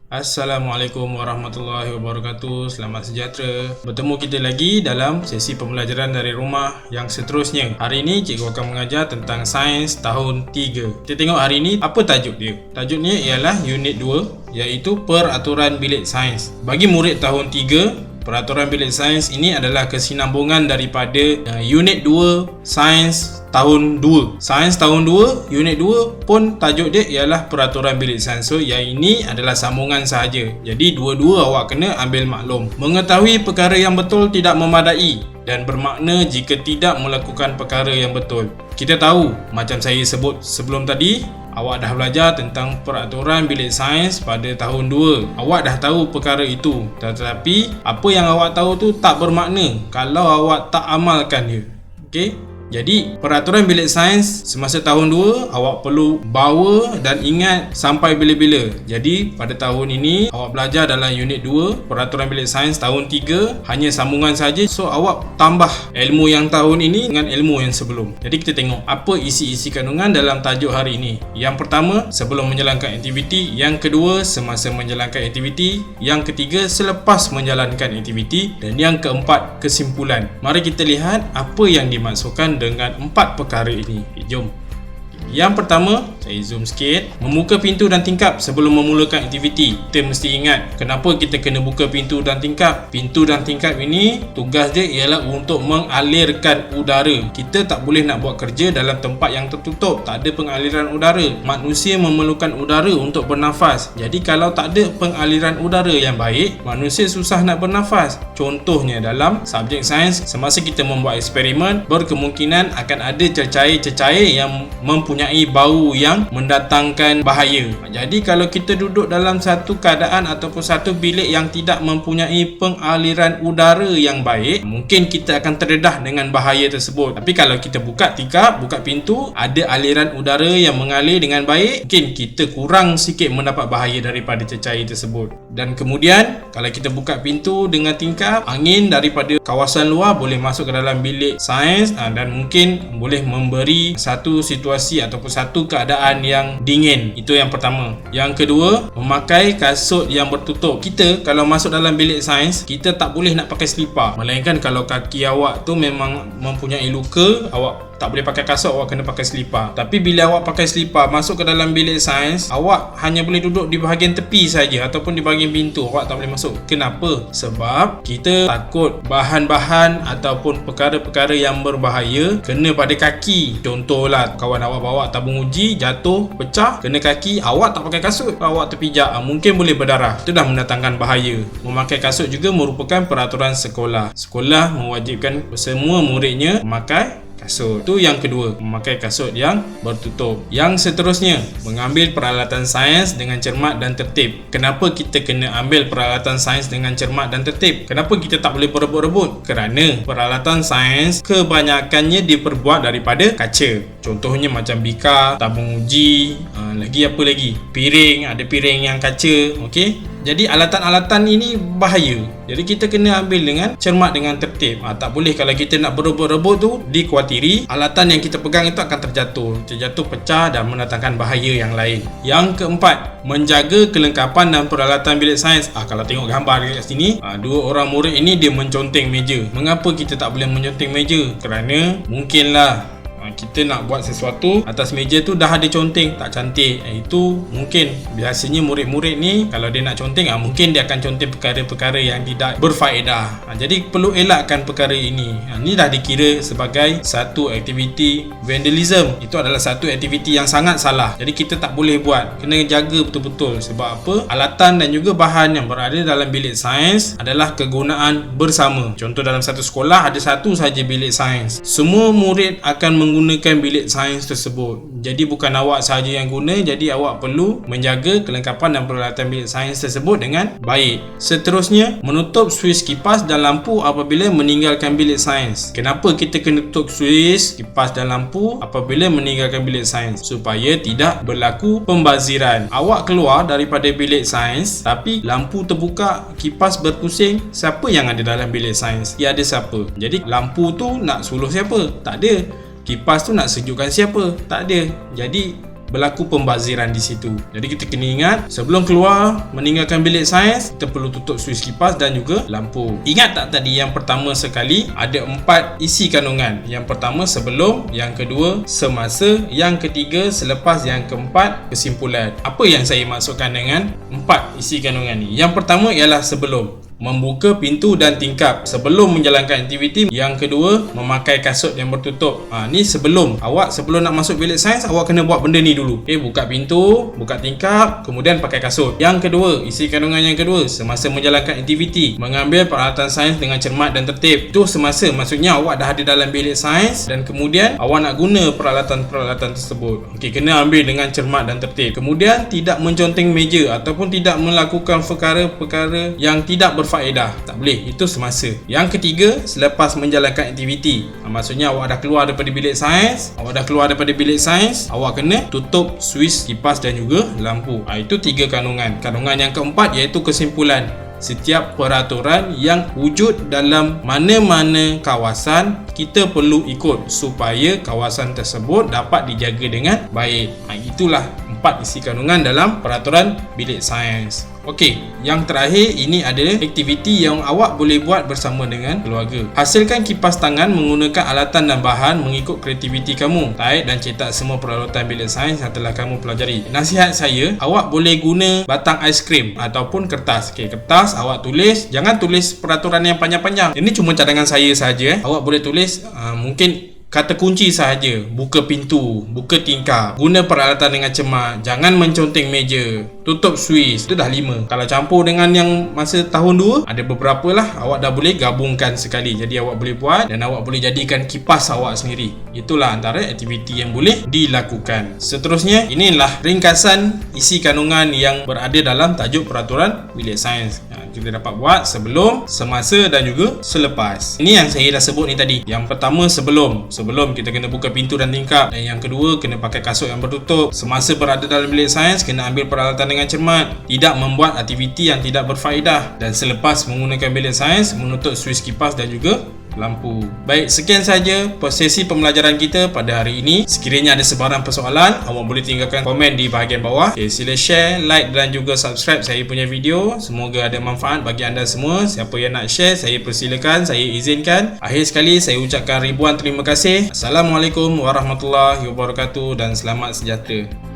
Assalamualaikum warahmatullahi wabarakatuh. Selamat sejahtera. Bertemu kita lagi dalam sesi pembelajaran dari rumah yang seterusnya. Hari ini cikgu akan mengajar tentang sains tahun 3. Kita tengok hari ini apa tajuk dia. Tajuknya ialah unit 2, iaitu peraturan bilik sains. Bagi murid tahun 3, peraturan bilik sains ini adalah kesinambungan daripada unit 2 sains tahun 2. Sains tahun 2, unit 2 pun tajuk dia ialah peraturan bilik sains. So yang ini adalah sambungan sahaja. Jadi dua-dua awak kena ambil maklum. Mengetahui perkara yang betul tidak memadai dan bermakna jika tidak melakukan perkara yang betul. Kita tahu, macam saya sebut sebelum tadi, awak dah belajar tentang peraturan bilik sains pada tahun 2. Awak dah tahu perkara itu. Tetapi apa yang awak tahu tu tak bermakna kalau awak tak amalkan dia. Okey? Jadi, peraturan bilik sains semasa tahun 2 awak perlu bawa dan ingat sampai bila-bila. Jadi, pada tahun ini awak belajar dalam unit 2 peraturan bilik sains tahun 3 hanya sambungan saja. So, awak tambah ilmu yang tahun ini dengan ilmu yang sebelum. Jadi, kita tengok apa isi-isi kandungan dalam tajuk hari ini. Yang pertama, sebelum menjalankan aktiviti. Yang kedua, semasa menjalankan aktiviti. Yang ketiga, selepas menjalankan aktiviti. Dan yang keempat, kesimpulan. Mari kita lihat apa yang dimaksudkan dengan 4 perkara ini. Jom. Yang pertama, saya zoom sikit. Membuka pintu dan tingkap sebelum memulakan aktiviti. Kita mesti ingat kenapa kita kena buka pintu dan tingkap. Pintu dan tingkap ini tugas dia ialah untuk mengalirkan udara. Kita tak boleh nak buat kerja dalam tempat yang tertutup, tak ada pengaliran udara. Manusia memerlukan udara untuk bernafas. Jadi kalau tak ada pengaliran udara yang baik, manusia susah nak bernafas. Contohnya dalam subjek sains, semasa kita membuat eksperimen, berkemungkinan akan ada cecair-cecair yang mempunyai bau yang mendatangkan bahaya. Jadi kalau kita duduk dalam satu keadaan ataupun satu bilik yang tidak mempunyai pengaliran udara yang baik, mungkin kita akan terdedah dengan bahaya tersebut. Tapi kalau kita buka tingkap, buka pintu, ada aliran udara yang mengalir dengan baik, mungkin kita kurang sikit mendapat bahaya daripada cecair tersebut. Dan kemudian kalau kita buka pintu dengan tingkap, angin daripada kawasan luar boleh masuk ke dalam bilik sains dan mungkin boleh memberi satu situasi ataupun satu keadaan yang dingin. Itu yang pertama. Yang kedua, memakai kasut yang bertutup. Kita kalau masuk dalam bilik sains, kita tak boleh nak pakai selipar. Melainkan kalau kaki awak tu memang mempunyai luka, awak tak boleh pakai kasut, awak kena pakai selipar. Tapi bila awak pakai selipar masuk ke dalam bilik sains, awak hanya boleh duduk di bahagian tepi saja ataupun di bahagian pintu. Awak tak boleh masuk. Kenapa? Sebab kita takut bahan-bahan ataupun perkara-perkara yang berbahaya kena pada kaki. Contohlah, kawan awak bawa tabung uji, jatuh, pecah, kena kaki, awak tak pakai kasut, awak terpijak, mungkin boleh berdarah. Itu dah mendatangkan bahaya. Memakai kasut juga merupakan peraturan sekolah. Sekolah mewajibkan semua muridnya memakai kasut. Itu yang kedua, memakai kasut yang bertutup. Yang seterusnya, mengambil peralatan sains dengan cermat dan tertib. Kenapa kita kena ambil peralatan sains dengan cermat dan tertib? Kenapa kita tak boleh berebut-rebut? Kerana peralatan sains kebanyakannya diperbuat daripada kaca. Contohnya macam bika, tabung uji, lagi apa lagi? Piring, ada piring yang kaca, okey? Jadi alatan-alatan ini bahaya. Jadi kita kena ambil dengan cermat, dengan tertib. Tak boleh kalau kita nak berebut-rebut tu, dikhawatiri alatan yang kita pegang itu akan terjatuh, pecah dan mendatangkan bahaya yang lain. Yang keempat, menjaga kelengkapan dan peralatan bilik sains. Kalau tengok gambar dekat sini, dua orang murid ini dia menconteng meja. Mengapa kita tak boleh menconteng meja? Kerana mungkinlah kita nak buat sesuatu atas meja tu dah ada conteng, tak cantik. Itu mungkin biasanya murid-murid ni kalau dia nak conteng, mungkin dia akan conteng perkara-perkara yang tidak berfaedah. Jadi perlu elakkan perkara ini. Ini dah dikira sebagai satu aktiviti vandalism. Itu adalah satu aktiviti yang sangat salah. Jadi kita tak boleh buat. Kena jaga betul-betul. Sebab apa? Alatan dan juga bahan yang berada dalam bilik sains adalah kegunaan bersama. Contoh dalam satu sekolah ada satu saja bilik sains. Semua murid akan menggunakan bilik sains tersebut. Jadi bukan awak sahaja yang guna, jadi awak perlu menjaga kelengkapan dan peralatan bilik sains tersebut dengan baik. Seterusnya, menutup suis kipas dan lampu apabila meninggalkan bilik sains. Kenapa kita kena tutup suis kipas dan lampu apabila meninggalkan bilik sains? Supaya tidak berlaku pembaziran. Awak keluar daripada bilik sains tapi lampu terbuka, kipas berpusing, siapa yang ada dalam bilik sains? Ya, ada siapa? Jadi lampu tu nak suluh siapa? Tak ada. Kipas tu nak sejukkan siapa? Tak ada. Jadi berlaku pembaziran di situ. Jadi kita kena ingat, sebelum keluar meninggalkan bilik sains, kita perlu tutup suis kipas dan juga lampu. Ingat tak tadi yang pertama sekali ada 4 isi kandungan. Yang pertama sebelum, yang kedua semasa, yang ketiga selepas, yang keempat kesimpulan. Apa yang saya maksudkan dengan 4 isi kandungan ni? Yang pertama ialah sebelum, membuka pintu dan tingkap sebelum menjalankan aktiviti. Yang kedua, memakai kasut yang bertutup. Ni sebelum. Awak sebelum nak masuk bilik sains, awak kena buat benda ni dulu. Buka pintu, buka tingkap, kemudian pakai kasut. Yang kedua, isi kandungan yang kedua, semasa menjalankan aktiviti, mengambil peralatan sains dengan cermat dan tertib. Itu semasa, maksudnya awak dah ada dalam bilik sains dan kemudian awak nak guna peralatan-peralatan tersebut. Kena ambil dengan cermat dan tertib. Kemudian tidak menconteng meja ataupun tidak melakukan perkara-perkara yang tidak berfaedah. Tak boleh. Itu semasa. Yang ketiga, selepas menjalankan aktiviti. Maksudnya awak dah keluar daripada bilik sains. Awak kena tutup suis kipas dan juga lampu. Itu 3 kandungan. Kandungan yang keempat iaitu kesimpulan. Setiap peraturan yang wujud dalam mana-mana kawasan kita perlu ikut supaya kawasan tersebut dapat dijaga dengan baik. Itulah 4 isi kandungan dalam peraturan bilik sains. Okey, yang terakhir ini ada aktiviti yang awak boleh buat bersama dengan keluarga. Hasilkan kipas tangan menggunakan alatan dan bahan mengikut kreativiti kamu. Tarik dan cetak semua peralatan bilik sains yang telah kamu pelajari. Nasihat saya, awak boleh guna batang aiskrim ataupun kertas. Kertas awak tulis, jangan tulis peraturan yang panjang-panjang. Ini cuma cadangan saya sahaja. Awak boleh tulis mungkin kata kunci sahaja. Buka pintu, buka tingkap, guna peralatan dengan cermat, jangan menconteng meja, tutup suis. Itu dah 5. Kalau campur dengan yang masa tahun 2, ada beberapa lah. Awak dah boleh gabungkan sekali. Jadi awak boleh buat dan awak boleh jadikan kipas awak sendiri. Itulah antara aktiviti yang boleh dilakukan. Seterusnya, inilah ringkasan isi kandungan yang berada dalam tajuk peraturan bilik sains. Kita dapat buat sebelum, semasa dan juga selepas. Ini yang saya dah sebut ni tadi. Yang pertama sebelum kita kena buka pintu dan tingkap. Dan yang kedua, kena pakai kasut yang bertutup. Semasa berada dalam bilik sains, kena ambil peralatan dengan cermat, tidak membuat aktiviti yang tidak berfaedah. Dan selepas menggunakan bilik sains, menutup suis kipas dan juga lampu. Baik, sekian saja sesi pembelajaran kita pada hari ini. Sekiranya ada sebarang persoalan, awak boleh tinggalkan komen di bahagian bawah. Sila share, like dan juga subscribe saya punya video. Semoga ada manfaat bagi anda semua. Siapa yang nak share, saya persilakan, saya izinkan. Akhir sekali, saya ucapkan ribuan terima kasih. Assalamualaikum warahmatullahi wabarakatuh dan selamat sejahtera.